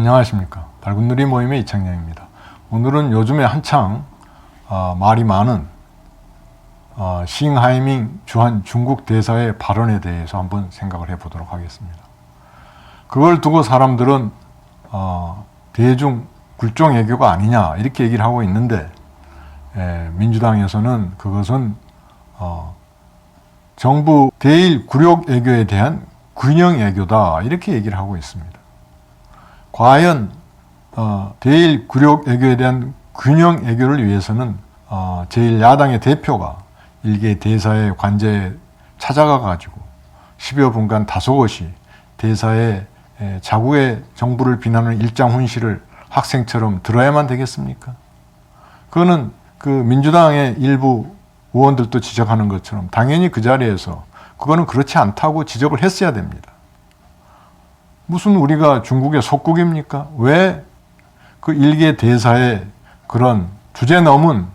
안녕하십니까. 밝은 누리 모임의 이창영입니다. 오늘은 요즘에 한창 말이 많은 싱하이밍 주한 중국 대사의 발언에 대해서 한번 생각을 해보도록 하겠습니다. 그걸 두고 사람들은 대중 굴종 애교가 아니냐 이렇게 얘기를 하고 있는데, 민주당에서는 그것은 정부 대일 굴욕 애교에 대한 균형 애교다 이렇게 얘기를 하고 있습니다. 과연 대일 굴욕 애교에 대한 균형 애교를 위해서는 제1야당의 대표가 일개 대사의 관제에 찾아가 가지고 10여 분간 다소곳이 대사의 자국의 정부를 비난하는 일장 훈시를 학생처럼 들어야만 되겠습니까? 그거는 그 민주당의 일부 의원들도 지적하는 것처럼 당연히 그 자리에서 그거는 그렇지 않다고 지적을 했어야 됩니다. 무슨 우리가 중국의 속국입니까? 왜 그 일개 대사의 그런 주제 넘은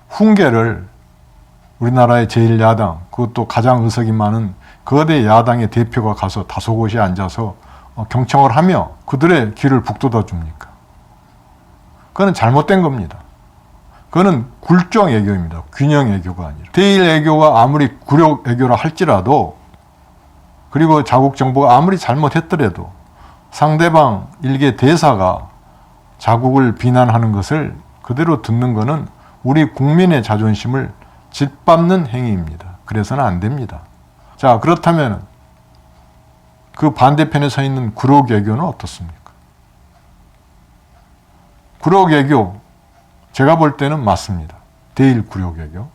훈계를 우리나라의 제1야당, 그것도 가장 의석이 많은 거대 야당의 대표가 가서 다소곳이 앉아서 경청을 하며 그들의 귀를 북돋아 줍니까? 그거는 잘못된 겁니다. 그거는 굴종 애교입니다. 균형 애교가 아니라. 대일 애교가 아무리 굴욕 애교라 할지라도, 그리고 자국 정부가 아무리 잘못했더라도 상대방 일개 대사가 자국을 비난하는 것을 그대로 듣는 것은 우리 국민의 자존심을 짓밟는 행위입니다. 그래서는 안 됩니다. 자, 그렇다면 그 반대편에 서 있는 굴욕 애교는 어떻습니까? 굴욕 애교, 제가 볼 때는 맞습니다. 대일 굴욕 애교.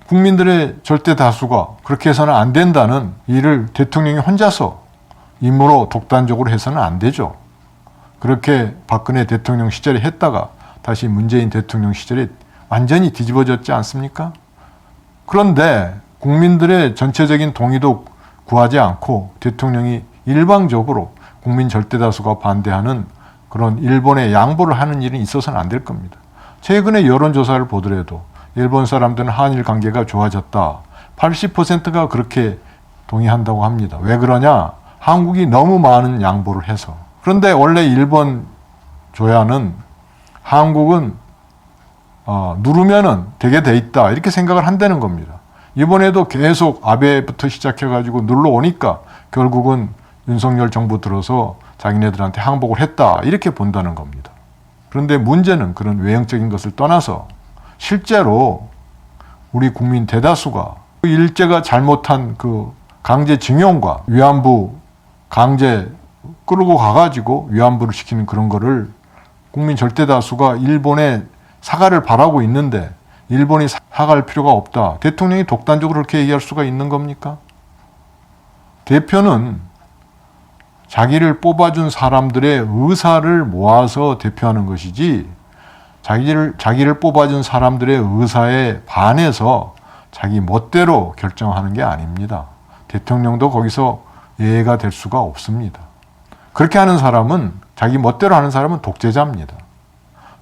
국민들의 절대 다수가 그렇게 해서는 안 된다는 일을 대통령이 혼자서 임무로 독단적으로 해서는 안 되죠. 그렇게 박근혜 대통령 시절에 했다가 다시 문재인 대통령 시절에 완전히 뒤집어졌지 않습니까? 그런데 국민들의 전체적인 동의도 구하지 않고 대통령이 일방적으로 국민 절대다수가 반대하는 그런 일본에 양보를 하는 일은 있어서는 안 될 겁니다. 최근에 여론조사를 보더라도 일본 사람들은 한일 관계가 좋아졌다. 80%가 그렇게 동의한다고 합니다. 왜 그러냐? 한국이 너무 많은 양보를 해서. 그런데 원래 일본 조야는 한국은 누르면은 되게 돼 있다 이렇게 생각을 한다는 겁니다. 이번에도 계속 아베부터 시작해가지고 눌러오니까 결국은 윤석열 정부 들어서 자기네들한테 항복을 했다 이렇게 본다는 겁니다. 그런데 문제는 그런 외형적인 것을 떠나서 실제로 우리 국민 대다수가 일제가 잘못한 그 강제징용과 위안부 강제 끌고 가가지고 위안부를 시키는 그런 거를 국민 절대다수가 일본에 사과를 바라고 있는데 일본이 사과할 필요가 없다. 대통령이 독단적으로 그렇게 얘기할 수가 있는 겁니까? 대표는 자기를 뽑아준 사람들의 의사를 모아서 대표하는 것이지 자기를 뽑아준 사람들의 의사에 반해서 자기 멋대로 결정하는 게 아닙니다. 대통령도 거기서 예외가 될 수가 없습니다. 그렇게 하는 사람은, 자기 멋대로 하는 사람은 독재자입니다.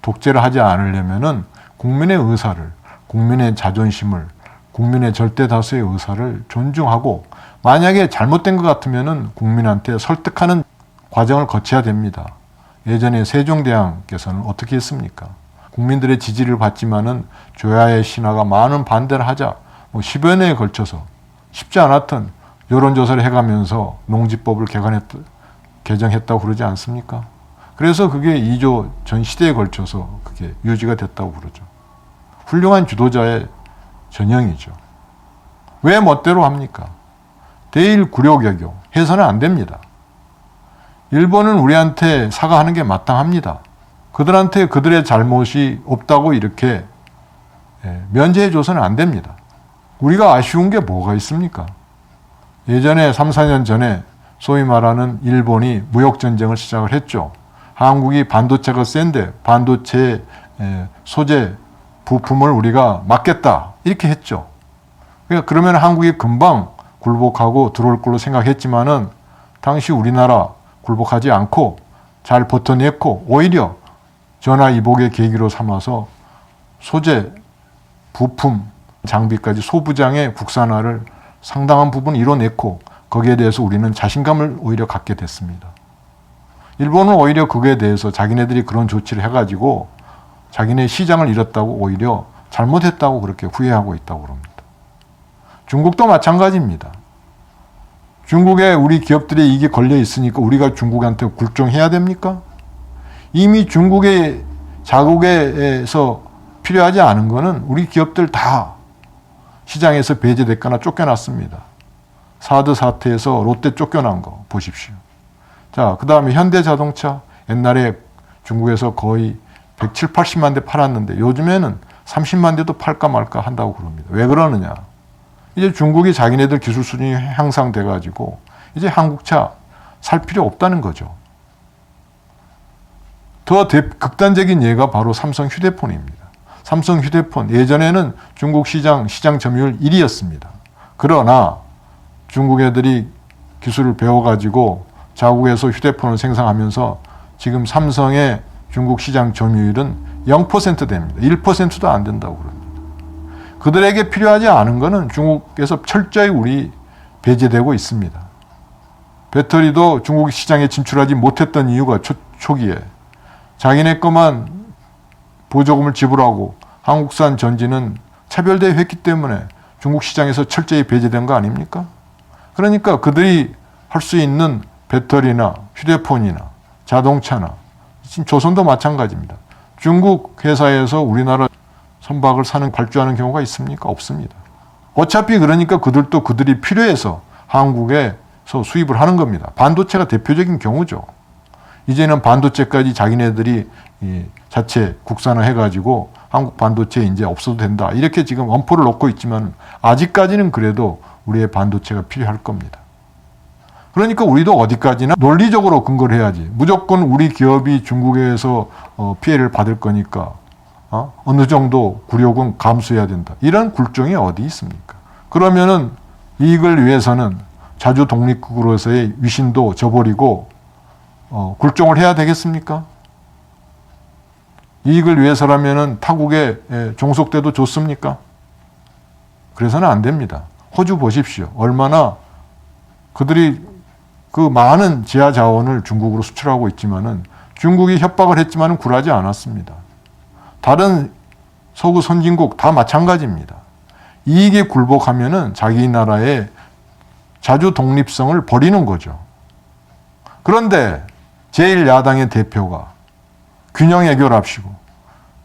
독재를 하지 않으려면은 국민의 의사를, 국민의 자존심을, 국민의 절대 다수의 의사를 존중하고, 만약에 잘못된 것 같으면은 국민한테 설득하는 과정을 거쳐야 됩니다. 예전에 세종대왕께서는 어떻게 했습니까? 국민들의 지지를 받지만은 조야의 신하가 많은 반대를 하자 10여 년에 걸쳐서 쉽지 않았던 여론조사를 해가면서 농지법을 개정했다고 그러지 않습니까? 그래서 그게 2조 전 시대에 걸쳐서 그게 유지가 됐다고 그러죠. 훌륭한 주도자의 전형이죠. 왜 멋대로 합니까? 대일 굴욕 애교 해서는 안 됩니다. 일본은 우리한테 사과하는 게 마땅합니다. 그들한테 그들의 잘못이 없다고 이렇게 면제해줘서는 안 됩니다. 우리가 아쉬운 게 뭐가 있습니까? 예전에 3, 4년 전에 소위 말하는 일본이 무역전쟁을 시작을 했죠. 한국이 반도체가 센데 반도체 소재 부품을 우리가 막겠다 이렇게 했죠. 그러면 한국이 금방 굴복하고 들어올 걸로 생각했지만은 당시 우리나라 굴복하지 않고 잘 버텨냈고 오히려 전화위복의 계기로 삼아서 소재, 부품, 장비까지 소부장의 국산화를 상당한 부분 이뤄냈고 거기에 대해서 우리는 자신감을 오히려 갖게 됐습니다. 일본은 오히려 그거에 대해서 자기네들이 그런 조치를 해가지고 자기네 시장을 잃었다고 오히려 잘못했다고 그렇게 후회하고 있다고 그럽니다. 중국도 마찬가지입니다. 중국에 우리 기업들이 이게 걸려 있으니까 우리가 중국한테 굴종해야 됩니까? 이미 중국의 자국에서 필요하지 않은 거는 우리 기업들 다 시장에서 배제됐거나 쫓겨났습니다. 사드 사태에서 롯데 쫓겨난 거 보십시오. 자, 그 다음에 현대자동차. 옛날에 중국에서 거의 170, 80만 대 팔았는데 요즘에는 30만 대도 팔까 말까 한다고 그럽니다. 왜 그러느냐? 이제 중국이 자기네들 기술 수준이 향상돼 가지고 이제 한국차 살 필요 없다는 거죠. 더 극단적인 예가 바로 삼성 휴대폰입니다. 삼성 휴대폰 예전에는 중국 시장 점유율 1위였습니다. 그러나 중국 애들이 기술을 배워가지고 자국에서 휴대폰을 생산하면서 지금 삼성의 중국 시장 점유율은 0% 됩니다. 1%도 안 된다고 그럽니다. 그들에게 필요하지 않은 것은 중국에서 철저히 우리 배제되고 있습니다. 배터리도 중국 시장에 진출하지 못했던 이유가 초기에 자기네 것만 보조금을 지불하고 한국산 전지는 차별대회했기 때문에 중국 시장에서 철저히 배제된 거 아닙니까? 그러니까 그들이 할 수 있는 배터리나 휴대폰이나 자동차나 지금 조선도 마찬가지입니다. 중국 회사에서 우리나라 선박을 사는 발주하는 경우가 있습니까? 없습니다. 어차피 그러니까 그들도 그들이 필요해서 한국에서 수입을 하는 겁니다. 반도체가 대표적인 경우죠. 이제는 반도체까지 자기네들이 자체 국산을 해가지고 한국 반도체 이제 없어도 된다. 이렇게 지금 엄포를 놓고 있지만 아직까지는 그래도 우리의 반도체가 필요할 겁니다. 그러니까 우리도 어디까지나 논리적으로 근거를 해야지. 무조건 우리 기업이 중국에서 피해를 받을 거니까 어느 정도 굴욕은 감수해야 된다. 이런 굴종이 어디 있습니까? 그러면은 이익을 위해서는 자주 독립국으로서의 위신도 저버리고 굴종을 해야 되겠습니까? 이익을 위해서라면은 타국에 종속돼도 좋습니까? 그래서는 안 됩니다. 호주 보십시오. 얼마나 그들이 그 많은 지하 자원을 중국으로 수출하고 있지만은 중국이 협박을 했지만은 굴하지 않았습니다. 다른 서구 선진국 다 마찬가지입니다. 이익에 굴복하면은 자기 나라의 자주 독립성을 버리는 거죠. 그런데 제1야당의 대표가 균형 애교를 합시고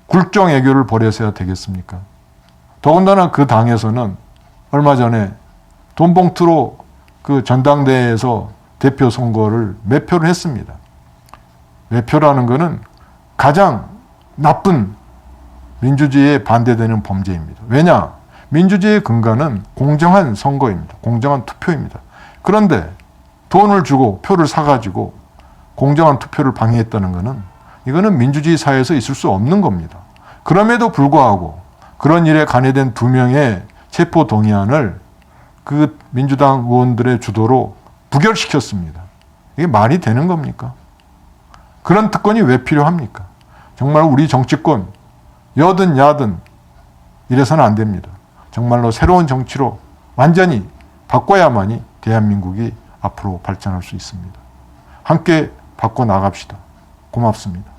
굴종 애교를 벌여서야 되겠습니까? 더군다나 그 당에서는 얼마 전에 돈봉투로 그 전당대회에서 대표 선거를 매표를 했습니다. 매표라는 것은 가장 나쁜 민주주의에 반대되는 범죄입니다. 왜냐? 민주주의의 근간은 공정한 선거입니다. 공정한 투표입니다. 그런데 돈을 주고 표를 사가지고 공정한 투표를 방해했다는 것은 이거는 민주주의 사회에서 있을 수 없는 겁니다. 그럼에도 불구하고 그런 일에 간여된 2명의 체포 동의안을 그 민주당 의원들의 주도로 부결시켰습니다. 이게 말이 되는 겁니까? 그런 특권이 왜 필요합니까? 정말 우리 정치권 여든 야든 이래서는 안 됩니다. 정말로 새로운 정치로 완전히 바꿔야만이 대한민국이 앞으로 발전할 수 있습니다. 함께 바꿔 나갑시다. 고맙습니다.